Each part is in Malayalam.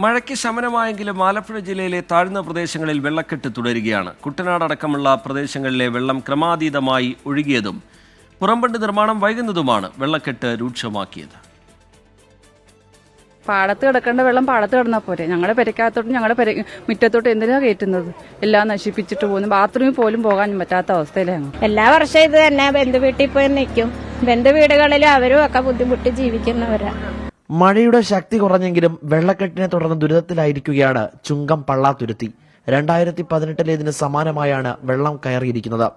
മഴയ്ക്ക് ശമനമായെങ്കിലും ആലപ്പുഴ ജില്ലയിലെ താഴ്ന്ന പ്രദേശങ്ങളിൽ വെള്ളക്കെട്ട് തുടരുകയാണ്. കുട്ടനാട് അടക്കമുള്ള പ്രദേശങ്ങളിലെ വെള്ളം ക്രമാതീതമായി ഒഴുകിയതും പുറംബണ്ട് നിർമ്മാണം വൈകുന്നതുമാണ് വെള്ളക്കെട്ട് രൂക്ഷമാക്കിയത്. പാടത്ത് കിടക്കേണ്ട വെള്ളം പാടത്ത് കിടന്നാൽ പോരെ. ഞങ്ങളുടെ പെരക്കകത്തോട്ട് ഞങ്ങളുടെ മുറ്റത്തോട്ട് എന്തിനാണ് കയറ്റുന്നത്? എല്ലാം നശിപ്പിച്ചിട്ട് പോകുന്നു. ബാത്റൂമിൽ പോലും പോകാൻ പറ്റാത്ത അവസ്ഥയിലാണ്. എല്ലാ വർഷവും ഇത് തന്നെ. ബന്ധുവീട്ടിൽ പോയി നിൽക്കും. ബന്ധുവീടുകളിൽ അവരും ഒക്കെ ബുദ്ധിമുട്ടി ജീവിക്കുന്നവരാ. മഴയുടെ ശക്തി കുറഞ്ഞെങ്കിലും വെള്ളക്കെട്ടിനെ തുടർന്ന് ദുരിതത്തിലായിരിക്കുകയാണ് ചുങ്കം പള്ളാത്തുരുത്തി. 2018 ഇതിന് സമാനമായാണ് വെള്ളം കയറിയിരിക്കുന്നത്.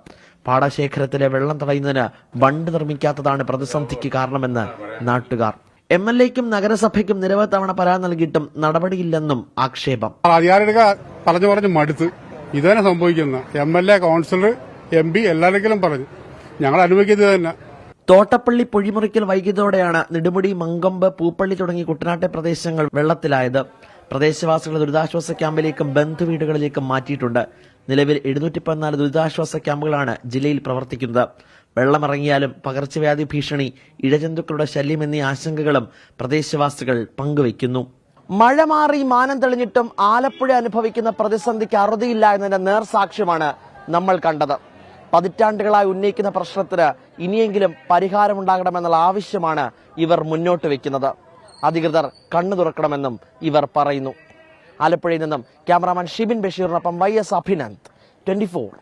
പാടശേഖരത്തിലെ വെള്ളം തടയുന്നതിന് ബണ്ട് നിർമ്മിക്കാത്തതാണ് പ്രതിസന്ധിക്ക് കാരണമെന്ന് നാട്ടുകാർ. MLAയ്ക്കും നഗരസഭയ്ക്കും നിരവധി തവണ പരാതി നൽകിയിട്ടും നടപടിയില്ലെന്നും ആക്ഷേപം. അധികാരികൾ പറഞ്ഞു മടുത്ത് ഇതുതന്നെ സംഭവിക്കുന്ന MLA, കൌൺസിലർ, MP എല്ലാവരെങ്കിലും പറഞ്ഞു ഞങ്ങൾ അനുഭവിക്കുന്നത് തന്നെ. തോട്ടപ്പള്ളി പൊഴിമുറിക്കൽ വൈകിയതോടെയാണ് നെടുമുടി, മങ്കൊമ്പ്, പൂപ്പള്ളി തുടങ്ങി കുട്ടനാട്ടെ പ്രദേശങ്ങൾ വെള്ളത്തിലായത്. പ്രദേശവാസികളെ ദുരിതാശ്വാസ ക്യാമ്പിലേക്കും ബന്ധുവീടുകളിലേക്കും മാറ്റിയിട്ടുണ്ട്. നിലവിൽ 714 ദുരിതാശ്വാസ ക്യാമ്പുകളാണ് ജില്ലയിൽ പ്രവർത്തിക്കുന്നത്. വെള്ളമിറങ്ങിയാലും പകർച്ചവ്യാധി ഭീഷണി, ഇഴജന്തുക്കളുടെ ശല്യം എന്നീ ആശങ്കകളും പ്രദേശവാസികൾ പങ്കുവയ്ക്കുന്നു. മഴ മാറി മാനം തെളിഞ്ഞിട്ടും ആലപ്പുഴ അനുഭവിക്കുന്ന പ്രതിസന്ധിക്ക് അറുതിയില്ല എന്നതിന്റെ നേർസാക്ഷ്യമാണ് നമ്മൾ കണ്ടത്. പതിറ്റാണ്ടുകളായി ഉന്നയിക്കുന്ന പ്രശ്നത്തിന് ഇനിയെങ്കിലും പരിഹാരമുണ്ടാകണമെന്നുള്ള ആവശ്യമാണ് ഇവർ മുന്നോട്ട് വെക്കുന്നത്. അധികൃതർ കണ്ണു തുറക്കണമെന്നും ഇവർ പറയുന്നു. ആലപ്പുഴയിൽ നിന്നും ക്യാമറാമാൻ ഷിബിൻ ബഷീറിനൊപ്പം YS അഭിനന്ദ്, 24.